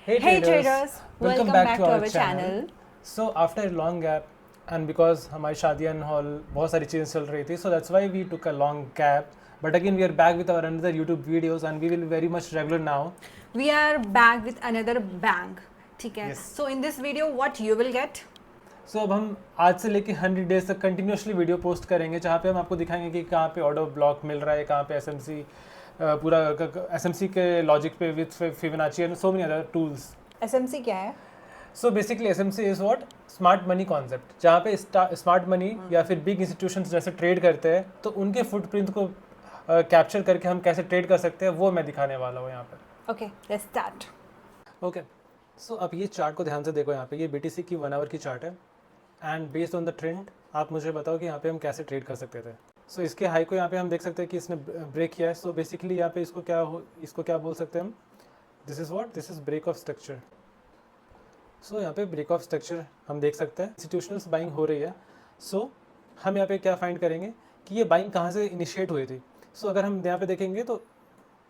Hey Hey traders, traders, welcome welcome back back to to our our channel. channel. So after a long gap and because हमारी शादी and hall बहुत सारी चीज़ें चल रही थी, so that's why we took a long gap. But again, we are back with our another YouTube videos and we will be very much regular now. We are back with another bang. ठीक है? Yes. So in this video, what you will get? So अब हम आज से लेके 100 days तक continuously video post करेंगे जहाँ पे हम आपको दिखाएंगे कि कहाँ पे ऑर्डर ब्लॉक मिल रहा है, कहाँ पे एसएमसी पूरा एसएमसी के लॉजिक पे with Fibonacci and so many other tools. SMC क्या है? So basically SMC is what smart money concept, जहाँ पे स्मार्ट मनी या फिर बिग इंस्टीट्यूशंस जैसे ट्रेड करते हैं तो उनके फुटप्रिंट को कैप्चर करके हम कैसे ट्रेड कर सकते हैं वो मैं दिखाने वाला हूँ यहाँ पे. Okay, let's start. ओके, सो अब ये चार्ट को ध्यान से देखो. यहाँ पे ये बीटीसी की 1 आवर की चार्ट है and based on the trend आप मुझे बताओ कि यहाँ पे हम कैसे ट्रेड कर सकते थे. सो इसके हाई को यहाँ पे हम देख सकते हैं कि इसने ब्रेक किया है. सो बेसिकली यहाँ पे इसको क्या बोल सकते हैं हम, this is break of structure. So यहाँ पे ब्रेक ऑफ स्ट्रक्चर हम देख सकते हैं, इंस्टीट्यूशनल्स बाइंग हो रही है. सो हम यहाँ पे क्या फाइंड करेंगे कि ये बाइंग कहाँ से इनिशिएट हुई थी. सो अगर हम यहाँ पे देखेंगे तो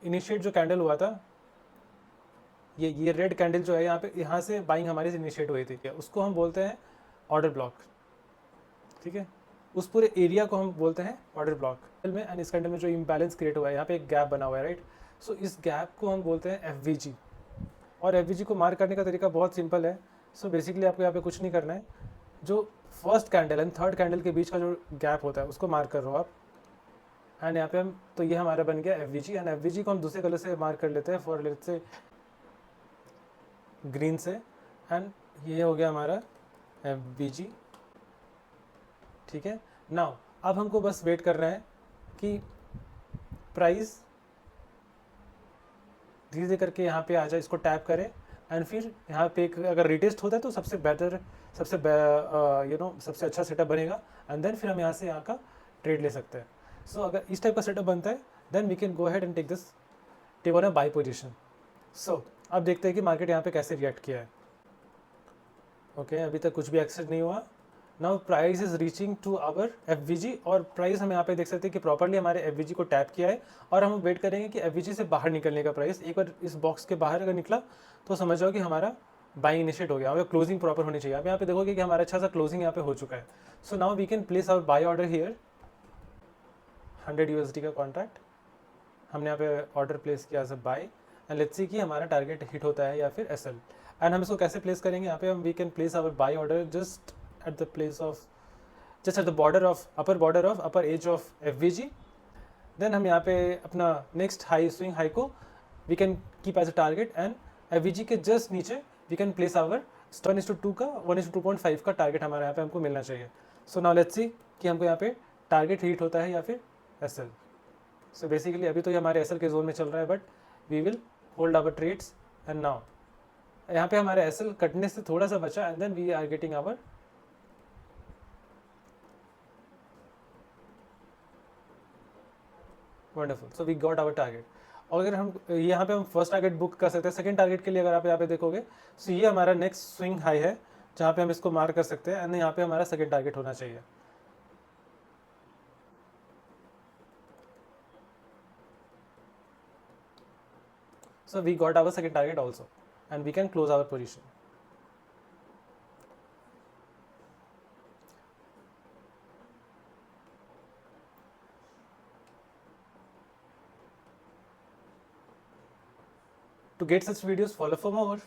इनिशिएट जो कैंडल हुआ था, ये रेड कैंडल जो है यहाँ से बाइंग हमारी इनिशिएट हुई थी, उसको हम बोलते हैं ऑर्डर ब्लॉक. ठीक है, उस पूरे एरिया को हम बोलते हैं ऑर्डर ब्लॉक में. एंड इस कैंडल में जो इम्बैलेंस क्रिएट हुआ है, यहाँ पे एक गैप बना हुआ है, राइट. सो इस गैप को हम बोलते हैं एफ. और एफ को मार्क करने का तरीका बहुत सिंपल है. सो बेसिकली आपको यहाँ पे कुछ नहीं करना है, जो first candle and third candle के बीच का जो गैप होता है उसको मार्क कर रहे हो आप. एंड यहाँ पे हम तो ये हमारा बन गया एफ. एंड एफ को हम दूसरे कलर से मार्क कर लेते हैं, फॉर लेट्स से ग्रीन से. एंड ये हो गया हमारा एफ. ठीक है. नाउ अब हमको बस वेट करना है कि प्राइस धीरे धीरे करके यहाँ पे आ जाए, इसको टैप करें एंड फिर यहाँ पे अगर रिटेस्ट होता है तो सबसे बेटर, सबसे अच्छा सेटअप बनेगा. एंड देन फिर हम यहाँ से यहाँ का ट्रेड ले सकते हैं. सो अगर इस टाइप का सेटअप बनता है then we can go ahead and take on a buy position. So अब देखते हैं कि मार्केट यहाँ पे कैसे रिएक्ट किया है. ओके, अभी तक कुछ भी एक्सेस नहीं हुआ. Now price is reaching to our F. और प्राइस हम यहाँ पे देख सकते हैं कि प्रॉपरली हमारे एफ को टैप किया है. और हम वेट करेंगे कि एफ से बाहर निकलने का प्राइस एक बार इस बॉक्स के बाहर अगर निकला तो समझ जाओ कि हमारा बाइंग इनिशिएट हो गया. और क्लोजिंग प्रॉपर होनी चाहिए. आप यहाँ पे देखोगे कि हमारा अच्छा सा क्लोजिंग यहाँ पे हो चुका है. So now we can place our buy order here, $100 का कॉन्ट्रैक्ट हमने यहाँ पे ऑर्डर प्लेस किया as a buy. And let's see कि हमारा टारगेट हिट होता है या फिर एसएल. एंड हम इसको कैसे प्लेस करेंगे, यहाँ पे हम we can place our buy order just at the border of upper edge of FVG. then हम यहाँ पे अपना next high swing high को we can keep as a target and FVG के just नीचे we can place our 1:2 का 1:2.5 का target हमारे यहाँ पे हमको मिलना चाहिए. so now let's see कि हमको यहाँ पे टारगेट हिट होता है या फिर एसएल. so basically अभी तो ये हमारे एसएल के जोन में चल रहा है, but we will hold our trades. and now यहाँ पे हमारे एसएल कटने से थोड़ा सा बचा and then we are getting our wonderful. So we got our target. और अगर हम यहाँ पे हम फर्स्ट टारगेट बुक कर सकते हैं. सेकंड टारगेट के लिए अगर आप यहाँ पे देखोगे सो ये हमारा नेक्स्ट स्विंग हाई है जहाँ पे हम इसको मार्क कर सकते हैं. एंड यहाँ पे हमारा सेकंड टारगेट होना चाहिए. So we got our second target also and we can close our position. To get such videos, follow for more.